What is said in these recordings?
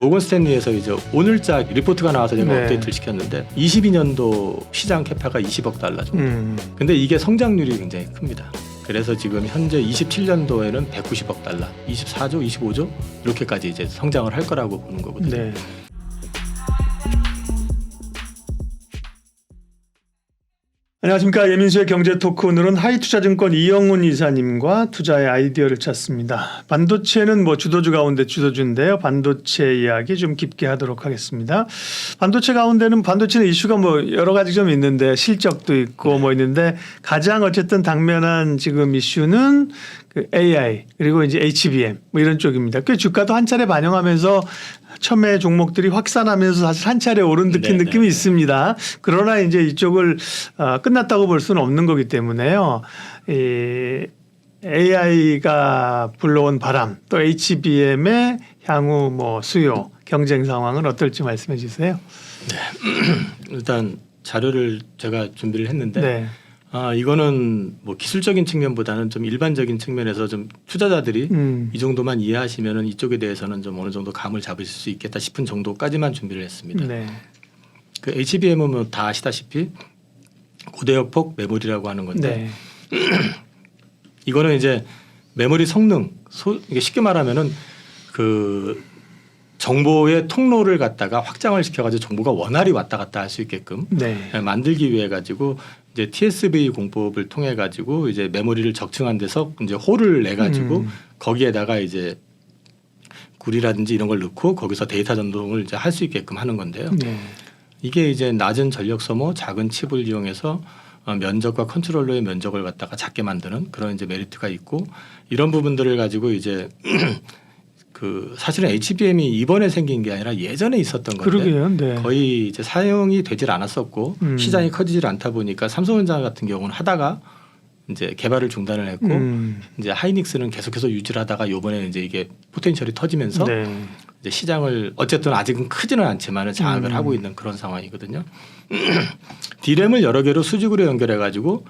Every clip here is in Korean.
모건 스탠리에서 이제 오늘자 리포트가 나와서 제가 네. 업데이트를 시켰는데 22년도 시장 캐파가 20억 달러 정도. 근데 이게 성장률이 굉장히 큽니다. 그래서 지금 현재 27년도에는 190억 달러, 24조, 25조 이렇게까지 이제 성장을 할 거라고 보는 거거든요. 네. 안녕하십니까. 예민수의 경제토크. 오늘은 하이투자증권 이영훈 이사님과 투자의 아이디어를 찾습니다. 반도체는 주도주 가운데 주도주인데요. 반도체 이야기 좀 깊게 하도록 하겠습니다. 반도체 가운데는 반도체는 이슈가 여러 가지 좀 있는데 실적도 있고 있는데 가장 어쨌든 당면한 지금 이슈는 그 AI 그리고 이제 HBM 이런 쪽입니다. 그 주가도 한 차례 반영하면서 첨예 종목들이 확산하면서 사실 한 차례 오른 느낌이 있습니다. 그러나 이제 이쪽을 끝났다고 볼 수는 없는 거기 때문에요. 이 AI가 불러온 바람 또 HBM의 향후 수요 경쟁 상황은 어떨지 말씀해 주세요. 네. 일단 자료를 제가 준비를 했는데 네. 이거는 기술적인 측면보다는 좀 일반적인 측면에서 좀 투자자들이 이 정도만 이해하시면은 이쪽에 대해서는 좀 어느 정도 감을 잡으실 수 있겠다 싶은 정도까지만 준비를 했습니다. 네. 그 HBM은 다 아시다시피 고대역폭 메모리라고 하는 건데 네. 이거는 이제 메모리 성능 이게 쉽게 말하면은 그 정보의 통로를 갖다가 확장을 시켜가지고 정보가 원활히 왔다 갔다 할 수 있게끔 네. 만들기 위해 가지고 이제 TSV 공법을 통해 가지고 이제 메모리를 적층한 데서 이제 홀을 내 가지고 거기에다가 이제 굴이라든지 이런 걸 넣고 거기서 데이터 전송을 이제 할 수 있게끔 하는 건데요. 네. 이게 이제 낮은 전력 소모, 작은 칩을 이용해서 면적과 컨트롤러의 면적을 갖다가 작게 만드는 그런 이제 메리트가 있고 이런 부분들을 가지고 이제 그 사실은 HBM이 이번에 생긴 게 아니라 예전에 있었던 건데 그러게요. 네. 거의 이제 사용이 되질 않았었고 시장이 커지질 않다 보니까 삼성전자 같은 경우는 하다가 이제 개발을 중단을 했고 이제 하이닉스는 계속해서 유지를 하다가 이번에 이제 이게 포텐셜이 터지면서 네. 이제 시장을 어쨌든 아직은 크지는 않지만 장악을 하고 있는 그런 상황이거든요. D램을 여러 개로 수직으로 연결해 가지고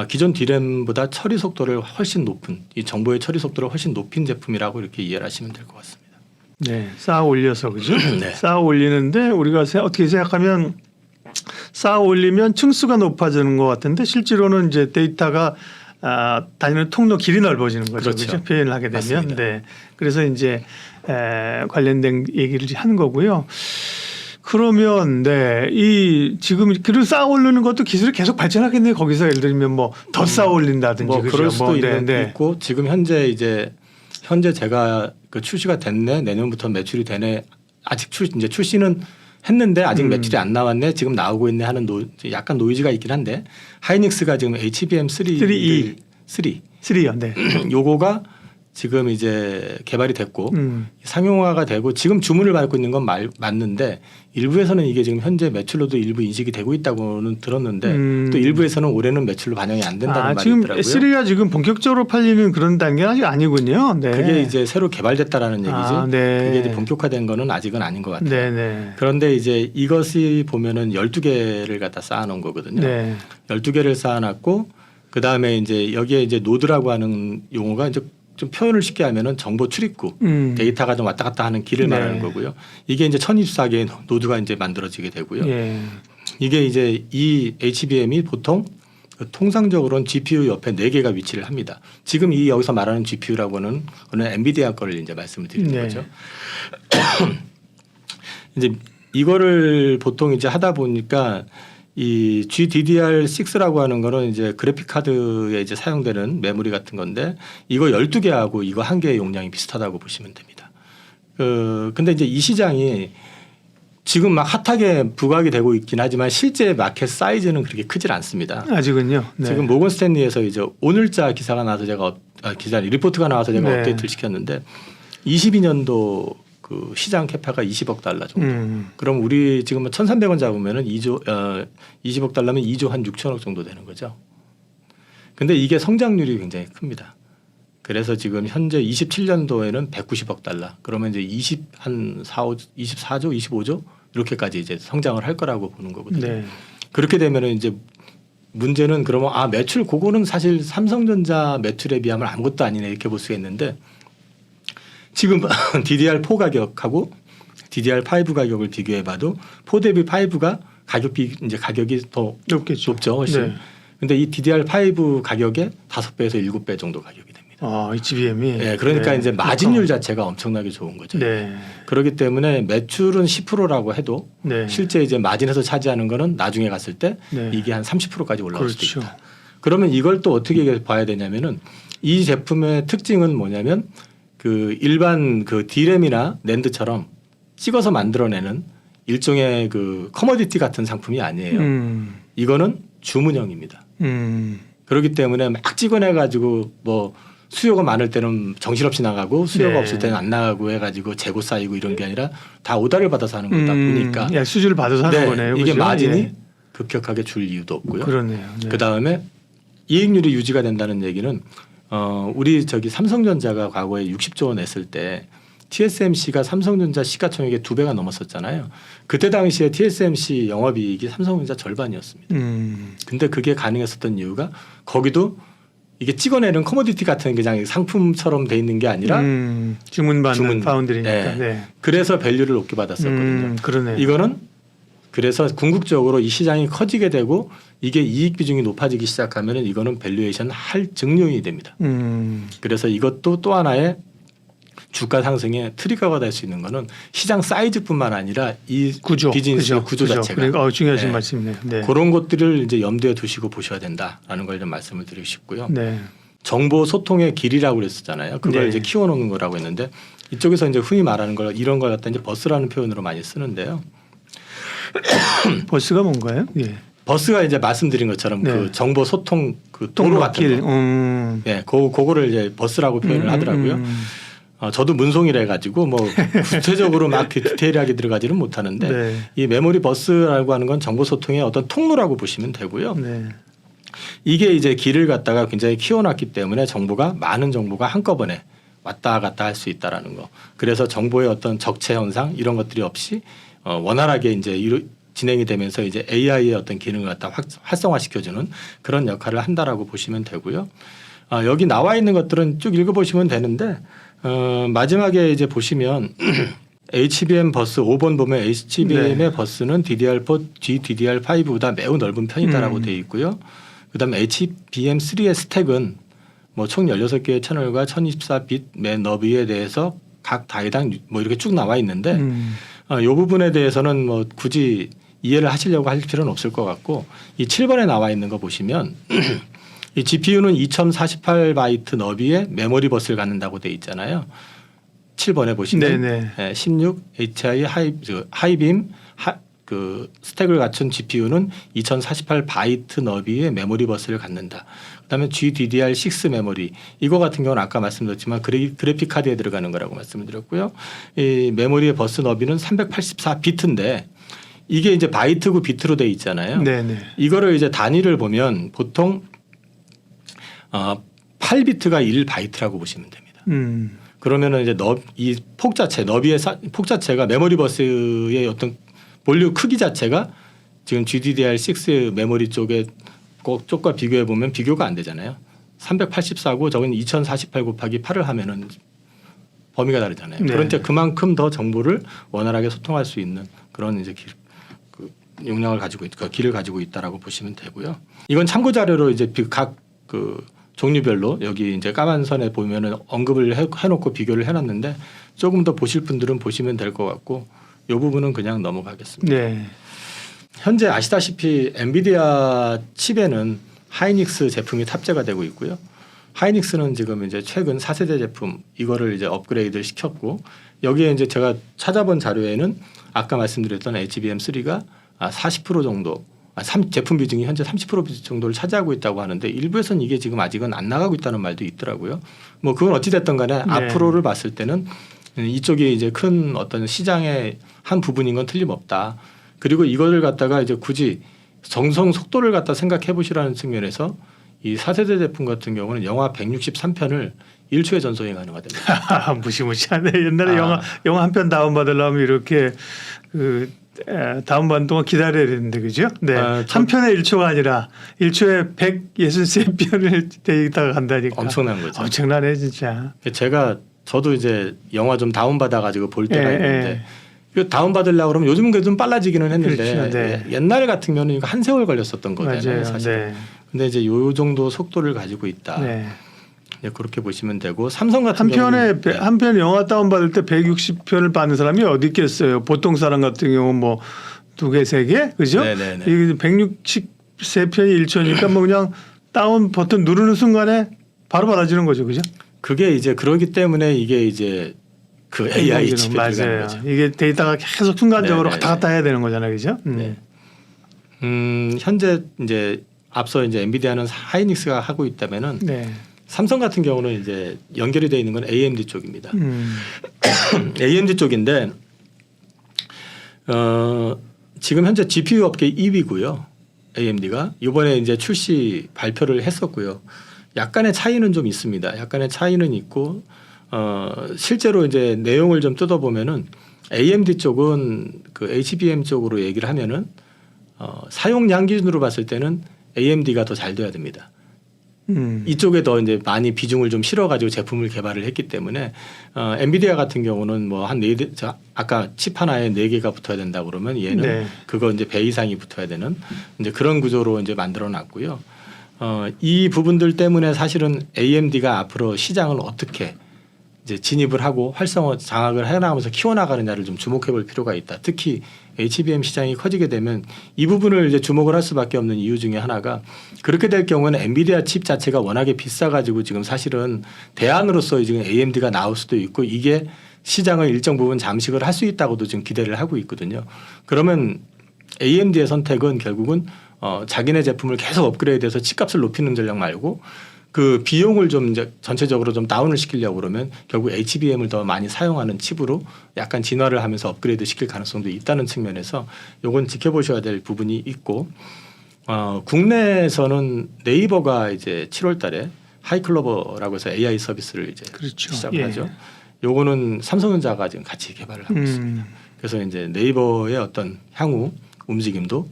기존 D램보다 처리 속도를 훨씬 높은 이 정보의 처리 속도를 훨씬 높인 제품이라고 이렇게 이해를 하시면 될 것 같습니다. 네. 쌓아 올려서 그죠? 네. 쌓아 올리는데 우리가 어떻게 생각하면 쌓아 올리면 층수가 높아지는 것 같은데 실제로는 이제 데이터가 다니는 통로 길이 넓어지는 거죠. 그렇죠. 그렇죠? 표현을 하게 되면. 맞습니다. 네. 그래서 이제 관련된 얘기를 하는 거고요. 그러면 이 지금 그리고 쌓아 올리는 것도 기술이 계속 발전하겠네요. 거기서 예를 들면 더 쌓아 올린다든지 그죠? 그럴 수도 네. 있고 지금 현재 제가 그 출시가 됐네 내년부터 매출이 되네 아직 이제 출시는 했는데 아직 매출이 안 나왔네 지금 나오고 있네 하는 약간 노이즈가 있긴 한데 하이닉스가 지금 HBM3 3요. 네. 요거가 지금 이제 개발이 됐고 상용화가 되고 지금 주문을 받고 있는 건 맞는데 일부에서는 이게 지금 현재 매출로도 일부 인식이 되고 있다고는 들었는데 또 일부에서는 올해는 매출로 반영이 안 된다는 말이 지금 있더라고요. S3가 지금 본격적으로 팔리는 그런 단계는 아직 아니군요. 네. 그게 이제 새로 개발됐다라는 얘기죠. 네. 그게 이제 본격화된 거는 아직은 아닌 것 같아요. 네. 그런데 이제 이것이 보면은 12개를 갖다 쌓아놓은 거거든요. 네. 12개를 쌓아놨고 그 다음에 이제 여기에 이제 노드라고 하는 용어가 이제 좀 표현을 쉽게 하면은 정보 출입구 데이터가 좀 왔다 갔다 하는 길을 말하는 거고요. 이게 이제 1024개의 노드가 이제 만들어지게 되고요. 예. 이게 이제 이 HBM이 보통 통상적으로는 GPU 옆에 4개가 위치를 합니다. 지금 여기서 말하는 GPU라고는 엔비디아 거를 이제 말씀을 드리는 네. 거죠. 이제 이거를 보통 이제 하다 보니까 이 GDDR6라고 하는 거는 이제 그래픽 카드에 이제 사용되는 메모리 같은 건데 이거 12개하고 이거 1개의 용량이 비슷하다고 보시면 됩니다. 근데 이제 이 시장이 지금 막 핫하게 부각이 되고 있긴 하지만 실제 마켓 사이즈는 그렇게 크질 않습니다. 아직은요. 네. 지금 모건 스탠리에서 이제 오늘자 기사가 나와서 제가 리포트가 나와서 제가 네. 업데이트를 시켰는데 22년도 그 시장 캐파가 20억 달러 정도. 그럼 우리 지금 1,300원 잡으면은 20억 달러면 2조 한 6천억 정도 되는 거죠. 근데 이게 성장률이 굉장히 큽니다. 그래서 지금 현재 27년도에는 190억 달러. 그러면 이제 24조, 25조 이렇게까지 이제 성장을 할 거라고 보는 거거든요. 네. 그렇게 되면은 이제 문제는 그러면 매출 그거는 사실 삼성전자 매출에 비하면 아무것도 아니네 이렇게 볼 수가 있는데 지금 DDR4 가격하고 DDR5 가격을 비교해봐도 4 대비 5가 가격이 더 높겠죠. 높죠, 훨씬. 네. 근데 이 DDR5 가격의 5배에서 7배 정도 가격이 됩니다. HBM이. 네, 그러니까 네. 이제 마진율 자체가 엄청나게 좋은 거죠. 네. 그렇기 때문에 매출은 10%라고 해도 네. 실제 이제 마진에서 차지하는 거는 나중에 갔을 때 네. 이게 한 30%까지 올라올 수도 그렇죠. 있다. 그러면 이걸 또 어떻게 봐야 되냐면은 이 제품의 특징은 뭐냐면 그 일반 그 D램이나 낸드처럼 찍어서 만들어내는 일종의 그 커머디티 같은 상품이 아니에요. 이거는 주문형입니다. 그렇기 때문에 막 찍어내 가지고 뭐 수요가 많을 때는 정신없이 나가고 수요가 네. 없을 때는 안 나가고 해가지고 재고 쌓이고 이런 게 아니라 다 오다를 받아서 하는 거다 보니까 예, 수주를 받아서 하는 네, 거네요. 이게 그죠? 마진이 예. 급격하게 줄 이유도 없고요. 그러네요. 네. 그 다음에 이익률이 유지가 된다는 얘기는 우리 삼성전자가 과거에 60조 원 냈을 때 TSMC가 삼성전자 시가총액의 2배가 넘었었잖아요. 그때 당시에 TSMC 영업이익이 삼성전자 절반이었습니다. 근데 그게 가능했었던 이유가 거기도 이게 찍어내는 커머디티 같은 그냥 상품처럼 돼 있는 게 아니라 주문받는 파운드리니까. 네. 네. 그래서 밸류를 높게 받았었거든요. 그러네요. 이거는 그래서 궁극적으로 이 시장이 커지게 되고 이게 이익 비중이 높아지기 시작하면은 이거는 밸류에이션 할 증료인이 됩니다. 그래서 이것도 또 하나의 주가 상승의 트리거가 될 수 있는 거는 시장 사이즈뿐만 아니라 이 구조, 비즈니스의 구조 자체가 그러니까 중요하신 네. 말씀이네요. 네. 그런 것들을 이제 염두에 두시고 보셔야 된다라는 걸 좀 말씀을 드리고 싶고요. 네. 정보 소통의 길이라고 그랬었잖아요. 그걸 네. 이제 키워놓는 거라고 했는데 이쪽에서 이제 흔히 말하는 걸 이런 걸 갖다 이제 버스라는 표현으로 많이 쓰는데요. 버스가 뭔가요? 예. 버스가 이제 말씀드린 것처럼 네. 그 정보 소통 그 도로 같은 거. 예, 그거를 이제 버스라고 표현을 하더라고요. 저도 문송이라 해가지고 뭐 구체적으로 막 디테일하게 들어가지는 못하는데 네. 이 메모리 버스라고 하는 건 정보 소통의 어떤 통로라고 보시면 되고요. 네. 이게 이제 길을 갖다가 굉장히 키워놨기 때문에 많은 정보가 한꺼번에 왔다 갔다 할 수 있다라는 거. 그래서 정보의 어떤 적체 현상 이런 것들이 없이 원활하게 이제 진행이 되면서 이제 AI의 어떤 기능을 갖다 활성화시켜주는 그런 역할을 한다라고 보시면 되고요. 여기 나와 있는 것들은 쭉 읽어보시면 되는데 마지막에 이제 보시면 HBM 버스 5번 보면 HBM의 네. 버스는 DDR4, GDDR5보다 매우 넓은 편이다라고 되어 있고요. 그다음에 HBM3의 스택은 뭐 총 16개의 채널과 1024빛 매 너비에 대해서 각 다이당 뭐 이렇게 쭉 나와 있는데 이 부분에 대해서는 뭐 굳이 이해를 하시려고 할 필요는 없을 것 같고 이 7번에 나와 있는 거 보시면 이 GPU는 2048바이트 너비의 메모리 버스를 갖는다고 돼 있잖아요. 7번에 보시면 네네. 16 HI 하이빔 그 스택을 갖춘 GPU는 2048바이트 너비의 메모리 버스를 갖는다. 그다음에 GDDR6 메모리 이거 같은 경우는 아까 말씀드렸지만 그래픽 카드에 들어가는 거라고 말씀을 드렸고요. 이 메모리의 버스 너비는 384비트인데 이게 이제 바이트고 비트로 돼 있잖아요. 네네. 이거를 이제 단위를 보면 보통 8비트가 1바이트라고 보시면 됩니다. 그러면은 이제 이 폭 자체 너비의 폭 자체가 메모리 버스의 어떤 볼륨 크기 자체가 지금 GDDR6 메모리 쪽과 비교해 보면 비교가 안 되잖아요. 384고 저건 2048 곱하기 8을 하면은 범위가 다르잖아요. 네. 그러니까 그만큼 더 정보를 원활하게 소통할 수 있는 그런 이제 용량을 가지고 길을 가지고 있다라고 보시면 되고요. 이건 참고 자료로 이제 각 그 종류별로 여기 이제 까만 선에 보면은 언급을 해놓고 비교를 해놨는데 조금 더 보실 분들은 보시면 될 것 같고 이 부분은 그냥 넘어가겠습니다. 네. 현재 아시다시피 엔비디아 칩에는 하이닉스 제품이 탑재가 되고 있고요. 하이닉스는 지금 이제 최근 4세대 제품 이거를 이제 업그레이드를 시켰고 여기에 이제 제가 찾아본 자료에는 아까 말씀드렸던 HBM3가 40% 정도 제품 비중이 현재 30% 정도를 차지하고 있다고 하는데 일부에서는 이게 지금 아직은 안 나가고 있다는 말도 있더라고요. 뭐 그건 어찌 됐든 간에 앞으로를 봤을 때는 이쪽이 이제 큰 어떤 시장의 한 부분인 건 틀림없다. 그리고 이거를 갖다가 이제 굳이 정성 속도를 갖다 생각해 보시라는 측면에서 이 4세대 제품 같은 경우는 영화 163편을 1초에 전송이 가능하답니다. 무시무시하네. 옛날에 영화 한 편 다운 받으려면 이렇게 다운받는 동안 기다려야 되는데 그죠? 네. 한 편에 1초가 아니라 1초에 163편을 데이터가 간다니까. 엄청난 거죠. 엄청나네 진짜. 저도 이제 영화 좀 다운받아 가지고 볼 때가 있는데 이거 다운 받으려고 그러면 요즘은 그래도 좀 빨라지기는 했는데 그렇죠. 네. 옛날 같은 경우는 이거 한 세월 걸렸었던 거잖아요. 맞아요. 사실. 네. 근데 이제 요 정도 속도를 가지고 있다. 네. 네, 그렇게 보시면 되고 삼성 같은 경우는 한편 영화 다운 받을 때 160편을 받는 사람이 어디 있겠어요. 보통 사람 같은 경우 뭐 2개, 3개, 그죠? 네네네. 이 163편이 1초니까 뭐 그냥 다운 버튼 누르는 순간에 바로 받아지는 거죠, 그죠? 그게 이제 그러기 때문에 이게 이제 그 AI 칩에 들어가는 맞아요. 거죠. 이게 데이터가 계속 순간적으로 네네네. 왔다 갔다 해야 되는 거잖아요, 그죠? 네. 현재 이제 앞서 이제 엔비디아는 하이닉스가 하고 있다면은 네. 삼성 같은 경우는 이제 연결이 되어 있는 건 AMD 쪽입니다. 음. AMD 쪽인데 지금 현재 GPU 업계 2위고요. AMD가 이번에 이제 출시 발표를 했었고요. 약간의 차이는 좀 있습니다. 약간의 차이는 있고 실제로 이제 내용을 좀 뜯어보면은 AMD 쪽은 그 HBM 쪽으로 얘기를 하면은 사용량 기준으로 봤을 때는 AMD가 더 잘 돼야 됩니다. 이쪽에 더 이제 많이 비중을 좀 실어가지고 제품을 개발을 했기 때문에 엔비디아 같은 경우는 뭐 한 4대 아까 칩 하나에 4개가 붙어야 된다 그러면 얘는 네. 그거 이제 배 이상이 붙어야 되는 이제 그런 구조로 이제 만들어놨고요. 이 부분들 때문에 사실은 AMD가 앞으로 시장을 어떻게 이제 진입을 하고 활성화 장악을 해나가면서 키워나가느냐를 좀 주목해볼 필요가 있다. 특히 HBM 시장이 커지게 되면 이 부분을 이제 주목을 할 수밖에 없는 이유 중에 하나가 그렇게 될 경우는 엔비디아 칩 자체가 워낙에 비싸가지고 지금 사실은 대안으로서 지금 AMD가 나올 수도 있고 이게 시장을 일정 부분 잠식을 할 수 있다고도 지금 기대를 하고 있거든요. 그러면 AMD의 선택은 결국은 자기네 제품을 계속 업그레이드해서 칩값을 높이는 전략 말고 그 비용을 좀 이제 전체적으로 좀 다운을 시키려고 그러면 결국 HBM을 더 많이 사용하는 칩으로 약간 진화를 하면서 업그레이드 시킬 가능성도 있다는 측면에서 요건 지켜보셔야 될 부분이 있고 국내에서는 네이버가 이제 7월 달에 하이클로버라고 해서 AI 서비스를 이제 그렇죠. 시작을 예. 하죠. 요거는 삼성전자가 지금 같이 개발을 하고 있습니다. 그래서 이제 네이버의 어떤 향후 움직임도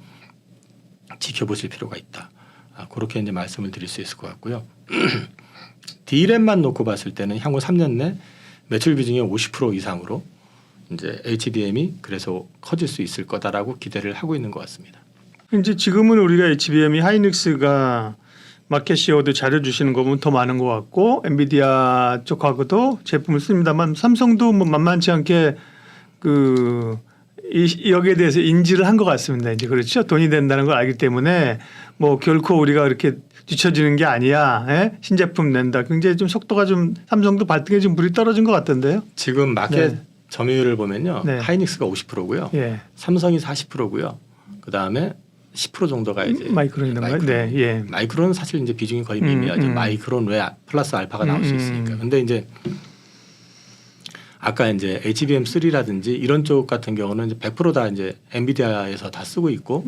지켜보실 필요가 있다. 그렇게 이제 말씀을 드릴 수 있을 것 같고요. D램만 놓고 봤을 때는 향후 3년 내 매출 비중의 50% 이상으로 이제 HBM이 그래서 커질 수 있을 거다라고 기대를 하고 있는 것 같습니다. 이제 지금은 우리가 HBM이 하이닉스가 마켓 시어도 잘해주시는 거 보면 더 많은 것 같고 엔비디아 쪽하고도 제품을 씁니다만 삼성도 뭐 만만치 않게 여기에 대해서 인지를 한 것 같습니다. 이제 그렇죠. 돈이 된다는 걸 알기 때문에 뭐 결코 우리가 그렇게 뒤처지는 게 아니야. 신제품 낸다. 굉장히 좀 속도가 좀 삼성도 발등에 좀 불이 떨어진 것 같던데요. 지금 마켓 네. 점유율을 보면요. 네. 하이닉스가 50%고요. 예. 삼성이 40%고요. 그 다음에 10% 정도가 이제 마이크론인가요? 네. 예. 마이크론은 사실 이제 비중이 거의 미미하죠. 마이크론 외 플러스 알파가 나올 수 있으니까. 근데 이제 아까 이제 HBM3라든지 이런 쪽 같은 경우는 이제 100%다 이제 엔비디아에서 다 쓰고 있고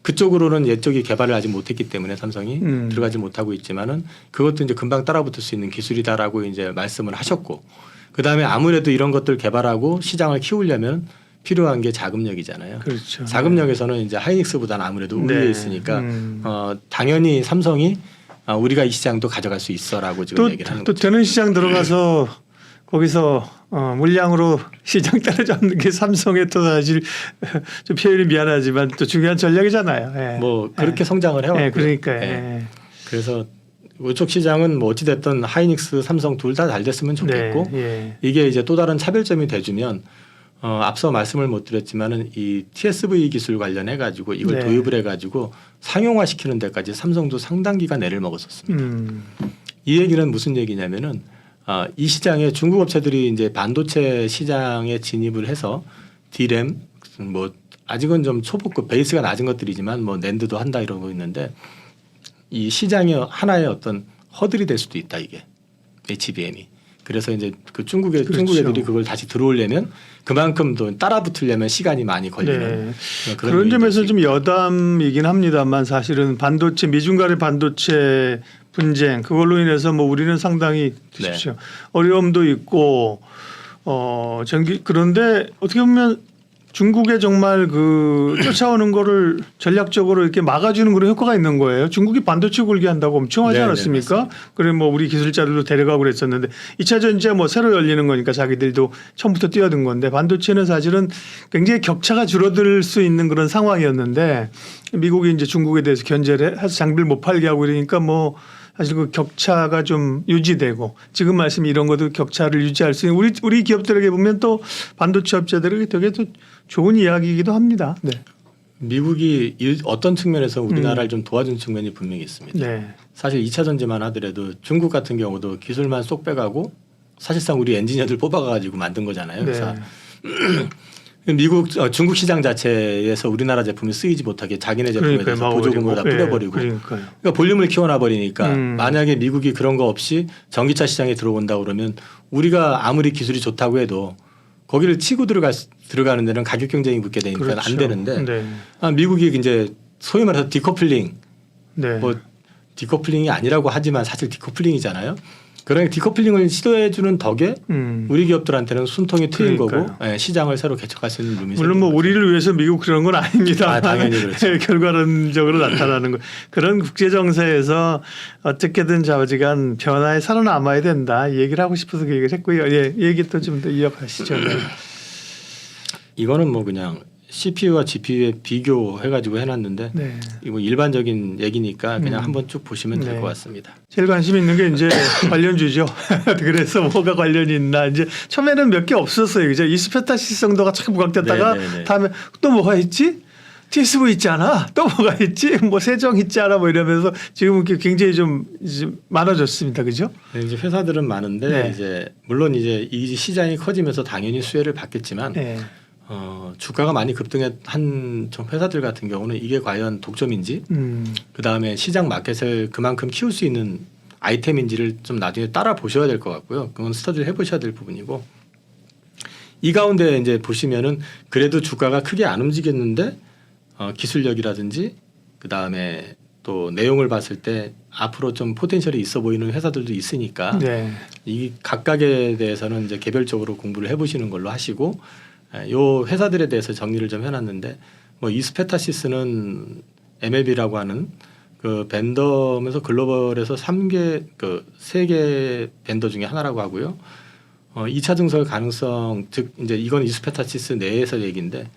그쪽으로는 얘쪽이 개발을 아직 못했기 때문에 삼성이 들어가지 못하고 있지만은 그것도 이제 금방 따라붙을 수 있는 기술이다라고 이제 말씀을 하셨고 그 다음에 아무래도 이런 것들 개발하고 시장을 키우려면 필요한 게 자금력이잖아요. 그렇죠. 자금력에서는 이제 하이닉스보다는 아무래도 우위에 네. 있으니까 당연히 삼성이 우리가 이 시장도 가져갈 수 있어라고 지금 얘기를 하는 또 거죠. 되는 시장 들어가서 거기서 물량으로 시장 따라잡는 게 삼성의 또 사실 좀 표현이 미안하지만 또 중요한 전략이잖아요. 예. 뭐 그렇게 성장을 해왔고요. 그러니까. 예. 그래서 이쪽 시장은 뭐 어찌 됐든 하이닉스, 삼성 둘 다 잘 됐으면 좋겠고 이게 이제 또 다른 차별점이 돼주면 앞서 말씀을 못 드렸지만은 이 TSV 기술 관련해 가지고 이걸 도입을 해 가지고 상용화 시키는 데까지 삼성도 상당 기간 애를 먹었었습니다. 이 얘기는 무슨 얘기냐면은 이 시장에 중국 업체들이 이제 반도체 시장에 진입을 해서 D램 뭐 아직은 좀 초보급 베이스가 낮은 것들이지만 뭐 낸드도 한다 이러고 있는데 이 시장의 하나의 어떤 허들이 될 수도 있다 이게 HBM이. 그래서 이제 그 중국 애들이 그걸 다시 들어오려면 그만큼 또 따라붙으려면 시간이 많이 걸리는 그런 점에서 좀 여담이긴 합니다만 사실은 반도체 미중 간의 반도체 분쟁 그걸로 인해서 뭐 우리는 상당히 드십시오. 어려움도 있고 그런데 어떻게 보면 중국에 정말 그 쫓아오는 거를 전략적으로 이렇게 막아주는 그런 효과가 있는 거예요. 중국이 반도체 굴기한다고 엄청 하지 네, 않았습니까? 그래 뭐 우리 기술자들도 데려가고 그랬었는데 2차 전지야 뭐 새로 열리는 거니까 자기들도 처음부터 뛰어든 건데 반도체는 사실은 굉장히 격차가 줄어들 수 있는 그런 상황이었는데 미국이 이제 중국에 대해서 견제를 해서 장비를 못 팔게 하고 이러니까 뭐 사실 그 격차가 좀 유지되고 지금 말씀 이런 것도 격차를 유지할 수 있는 우리 기업들에게 보면 또 반도체 업체들에게 되게 또 좋은 이야기이기도 합니다. 네. 미국이 어떤 측면에서 우리나라를 좀 도와준 측면이 분명히 있습니다. 네. 사실 2차 전지만 하더라도 중국 같은 경우도 기술만 쏙 빼가고 사실상 우리 엔지니어들 뽑아가지고 만든 거잖아요. 그래서 중국 시장 자체에서 우리나라 제품이 쓰이지 못하게 자기네 제품에 대해서 보조금을 다 뿌려버리고 그러니까 볼륨을 키워놔 버리니까 만약에 미국이 그런 거 없이 전기차 시장에 들어온다 그러면 우리가 아무리 기술이 좋다고 해도 거기를 치고 들어가는 데는 가격 경쟁이 붙게 되니까 그렇죠. 안 되는데 네. 미국이 이제 소위 말해서 디커플링 네. 뭐 디커플링이 아니라고 하지만 사실 디커플링이잖아요. 그러니까 디커플링을 시도해 주는 덕에 우리 기업들한테는 순통이 트인 거고 시장을 새로 개척할 수 있는 룸이 물론 뭐 우리를 위해서 미국 그런 건 아닙니다. 당연히 그렇죠. 결과론적으로 나타나는 거 그런 국제 정세에서 어떻게든 좌우지간 변화에 살아남아야 된다 이 얘기를 하고 싶어서 그 얘기를 했고요. 예, 얘기 또 좀 더 이어가시죠. 네. 이거는 뭐 그냥 CPU와 GPU에 비교해가지고 해놨는데 네. 이거 일반적인 얘기니까 그냥 한번 쭉 보시면 될 것 같습니다. 제일 관심 있는 게 이제 관련주죠. 그래서 뭐가 관련이 있나 이제 처음에는 몇 개 없었어요. 그죠? 이스페타시스 정도가 참 부각됐다가 다음에 또 뭐가 있지? TSV 있잖아. 또 뭐가 있지? 뭐 세정 있잖아. 뭐 이러면서 지금은 굉장히 좀 이제 많아졌습니다. 그죠? 네, 이제 회사들은 많은데 이제 물론 이제 이 시장이 커지면서 당연히 수혜를 받겠지만. 주가가 많이 급등한 좀 회사들 같은 경우는 이게 과연 독점인지 그 다음에 시장 마켓을 그만큼 키울 수 있는 아이템인지를 좀 나중에 따라 보셔야 될 것 같고요. 그건 스터디를 해보셔야 될 부분이고 이 가운데 이제 보시면은 그래도 주가가 크게 안 움직였는데 기술력이라든지 그 다음에 또 내용을 봤을 때 앞으로 좀 포텐셜이 있어 보이는 회사들도 있으니까 이 각각에 대해서는 이제 개별적으로 공부를 해보시는 걸로 하시고. 요 회사들에 대해서 정리를 좀 해놨는데 뭐 이스페타시스는 MLB라고 하는 그 벤더면서 글로벌에서 3개 벤더 중에 하나라고 하고요. 2차 증설 가능성 즉 이제 이건 이스페타시스 내에서 얘기인데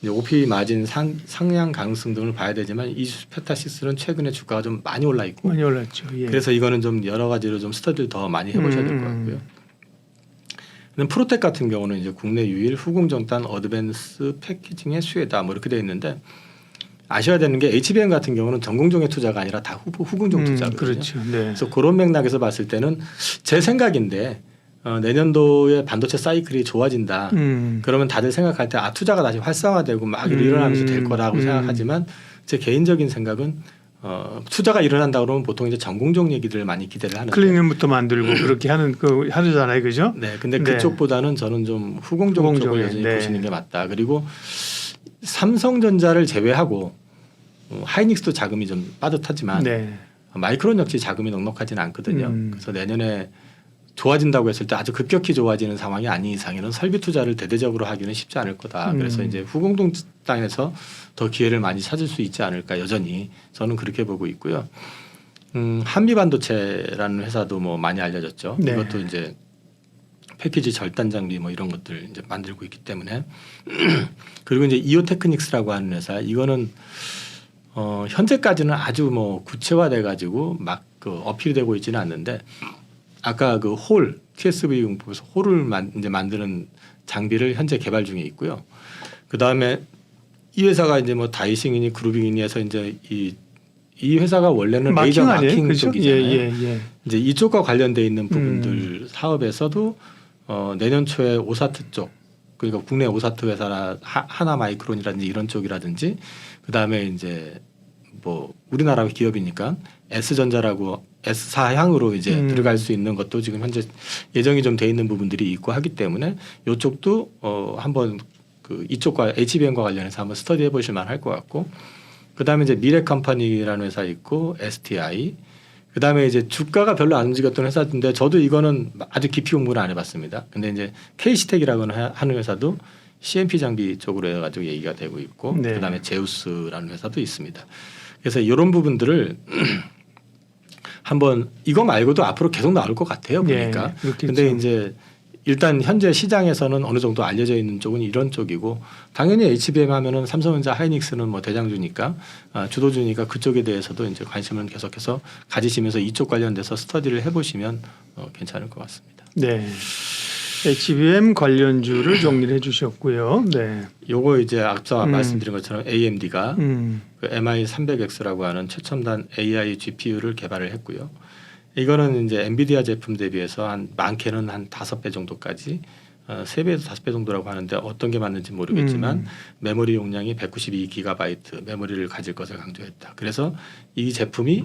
이제 OP 마진 상향 가능성 등을 봐야 되지만 이스페타시스는 최근에 주가가 좀 많이 올라 있고 많이 올랐죠. 예. 그래서 이거는 좀 여러 가지로 좀 스터디를 더 많이 해보셔야 될 것 같고요. 프로텍 같은 경우는 이제 국내 유일 후공정단 어드밴스 패키징의 수혜다 뭐 이렇게 되어 있는데 아셔야 되는 게 HBM 같은 경우는 전공정의 투자가 아니라 다 후공정 투자거든요. 그렇죠. 네. 그래서 그런 맥락에서 봤을 때는 제 생각인데 내년도에 반도체 사이클이 좋아진다. 그러면 다들 생각할 때 투자가 다시 활성화되고 막 일어나면서 될 거라고 생각하지만 제 개인적인 생각은 투자가 일어난다 그러면 보통 이제 전공정 얘기들을 많이 기대를 하는데 클린룸부터 만들고 그렇게 하잖아요, 그죠? 네, 근데 그쪽보다는 저는 좀 후공정 쪽을 여전히 보시는 게 맞다. 그리고 삼성전자를 제외하고 하이닉스도 자금이 좀 빠듯하지만 마이크론 역시 자금이 넉넉하지는 않거든요. 그래서 내년에 좋아진다고 했을 때 아주 급격히 좋아지는 상황이 아닌 이상에는 설비 투자를 대대적으로 하기는 쉽지 않을 거다. 그래서 이제 후공동 땅에서 더 기회를 많이 찾을 수 있지 않을까 여전히 저는 그렇게 보고 있고요. 한미반도체라는 회사도 뭐 많이 알려졌죠. 이것도 이제 패키지 절단 장비 뭐 이런 것들 이제 만들고 있기 때문에 그리고 이제 이오테크닉스라고 하는 회사 이거는 현재까지는 아주 뭐 구체화돼 가지고 막 그 어필되고 있지는 않는데. 아까 그 홀 TSV 용법에서 홀을 이제 만드는 장비를 현재 개발 중에 있고요. 그 다음에 이 회사가 이제 뭐 다이싱이니 그루빙이니 해서 이제 이 회사가 원래는 레이저 마킹 쪽이잖아요. 이제 이쪽과 관련돼 있는 부분들 사업에서도 내년 초에 오사트 쪽 그러니까 국내 오사트 회사나 하나 마이크론이라든지 이런 쪽이라든지 그 다음에 이제 뭐 우리나라 기업이니까 S전자라고 S사향으로 이제 들어갈 수 있는 것도 지금 현재 예정이 좀 돼 있는 부분들이 있고 하기 때문에 이쪽도 한번 그 이쪽과 HBM과 관련해서 한번 스터디해 보실 만할 것 같고 그다음에 이제 미래컴퍼니라는 회사 있고 STI 그다음에 이제 주가가 별로 안 움직였던 회사인데 저도 이거는 아주 깊이 공부를 안 해봤습니다. 근데 이제 KC텍이라고 하는 회사도 CMP 장비 쪽으로 해가지고 얘기가 되고 있고 네. 그다음에 제우스라는 회사도 있습니다. 그래서 이런 부분들을 한번 이거 말고도 앞으로 계속 나올 것 같아요. 보니까. 네, 그렇겠죠. 근데 이제 일단 현재 시장에서는 어느 정도 알려져 있는 쪽은 이런 쪽이고 당연히 HBM 하면은 삼성전자, 하이닉스는 뭐 대장주니까 주도주니까 그쪽에 대해서도 이제 관심을 계속해서 가지시면서 이쪽 관련돼서 스터디를 해보시면 괜찮을 것 같습니다. 네. HBM 관련주를 정리를 해주셨고요. 네. 요거 이제 앞서 말씀드린 것처럼 AMD가 그 MI300X라고 하는 최첨단 AI GPU를 개발을 했고요. 이거는 이제 엔비디아 제품 대비해서 한 많게는 한 5배 정도까지 3배에서 5배 정도라고 하는데 어떤 게 맞는지 모르겠지만 메모리 용량이 192GB 메모리를 가질 것을 강조했다. 그래서 이 제품이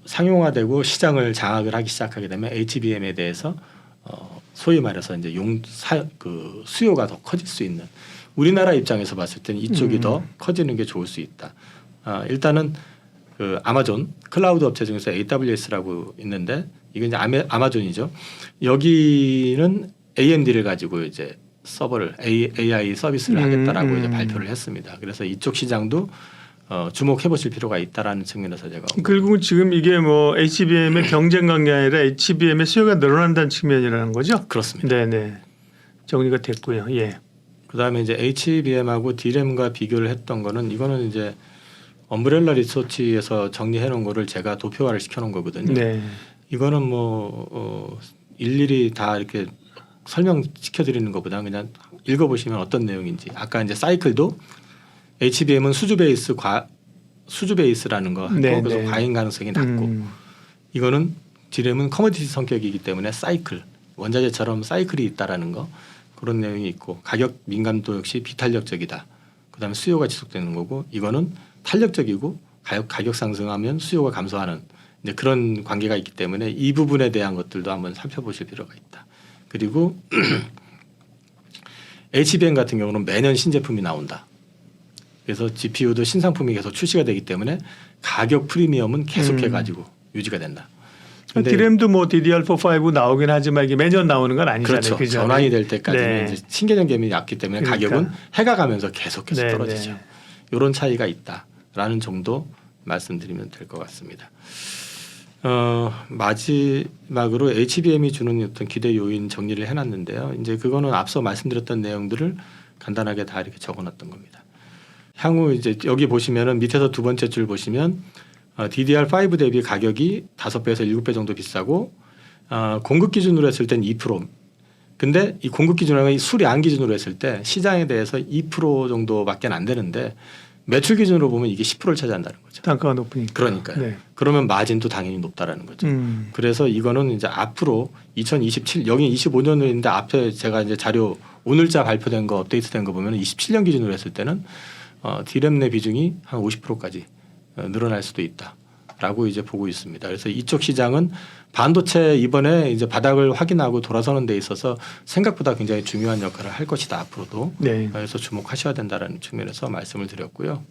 상용화되고 시장을 장악을 하기 시작하게 되면 HBM에 대해서 소위 말해서 이제 그 수요가 더 커질 수 있는 우리나라 입장에서 봤을 때는 이쪽이 더 커지는 게 좋을 수 있다. 일단은 그 아마존 클라우드 업체 중에서 AWS라고 있는데 이게 이제 아마존이죠. 여기는 AMD를 가지고 이제 서버를 AI 서비스를 하겠다라고 이제 발표를 했습니다. 그래서 이쪽 시장도 주목해 보실 필요가 있다라는 측면에서 제가 그리고 지금 이게 뭐 HBM의 경쟁 관계 아니라 HBM의 수요가 늘어난다는 측면이라는 거죠? 그렇습니다. 네네. 정리가 됐고요. 예. 그다음에 이제 HBM하고 D램과 비교를 했던 거는 이거는 이제 엄브렐라 리서치에서 정리해 놓은 거를 제가 도표화를 시켜 놓은 거거든요. 네. 이거는 뭐 일일이 다 이렇게 설명시켜 드리는 것보다 그냥 읽어 보시면 어떤 내용인지. 아까 이제 사이클도 HBM은 수주 베이스라는 거 네, 그래서 네. 과잉 가능성이 낮고 이거는 D램은 커머디티 성격이기 때문에 사이클 원자재처럼 사이클이 있다라는 거 그런 내용이 있고 가격 민감도 역시 비탄력적이다. 그다음에 수요가 지속되는 거고 이거는 탄력적이고 가격 상승하면 수요가 감소하는 이제 그런 관계가 있기 때문에 이 부분에 대한 것들도 한번 살펴보실 필요가 있다. 그리고 HBM 같은 경우는 매년 신제품이 나온다. 그래서 GPU도 신상품이 계속 출시가 되기 때문에 가격 프리미엄은 계속해가지고 유지가 된다. 근데 D램도 뭐 DDR4, 5 나오긴 하지만 이게 매년 나오는 건 아니잖아요. 그렇죠. 그죠? 전환이 될 때까지는 네. 이제 신개념 개념이 낮기 때문에 그러니까. 가격은 해가 가면서 계속해서 네, 떨어지죠. 네. 이런 차이가 있다라는 정도 말씀드리면 될 것 같습니다. 마지막으로 HBM이 주는 어떤 기대 요인 정리를 해놨는데요. 이제 그거는 앞서 말씀드렸던 내용들을 간단하게 다 이렇게 적어놨던 겁니다. 향후 이제 여기 보시면은 밑에서 두 번째 줄 보시면 DDR5 대비 가격이 5배에서 7배 정도 비싸고 공급 기준으로 했을 땐 2%. 근데 이 공급 기준으로 수량 기준으로 했을 때 시장에 대해서 2% 정도밖에 안 되는데 매출 기준으로 보면 이게 10%를 차지한다는 거죠. 단가가 높으니까. 그러니까요. 네. 그러면 마진도 당연히 높다라는 거죠. 그래서 이거는 이제 앞으로 2027 여기 25년으로 있는데 앞에 제가 이제 자료 오늘자 발표된 거 업데이트된 거 보면 27년 기준으로 했을 때는 D램 내 비중이 한 50%까지 늘어날 수도 있다라고 이제 보고 있습니다. 그래서 이쪽 시장은 반도체 이번에 이제 바닥을 확인하고 돌아서는 데 있어서 생각보다 굉장히 중요한 역할을 할 것이다 앞으로도. 네. 그래서 주목하셔야 된다는 측면에서 말씀을 드렸고요.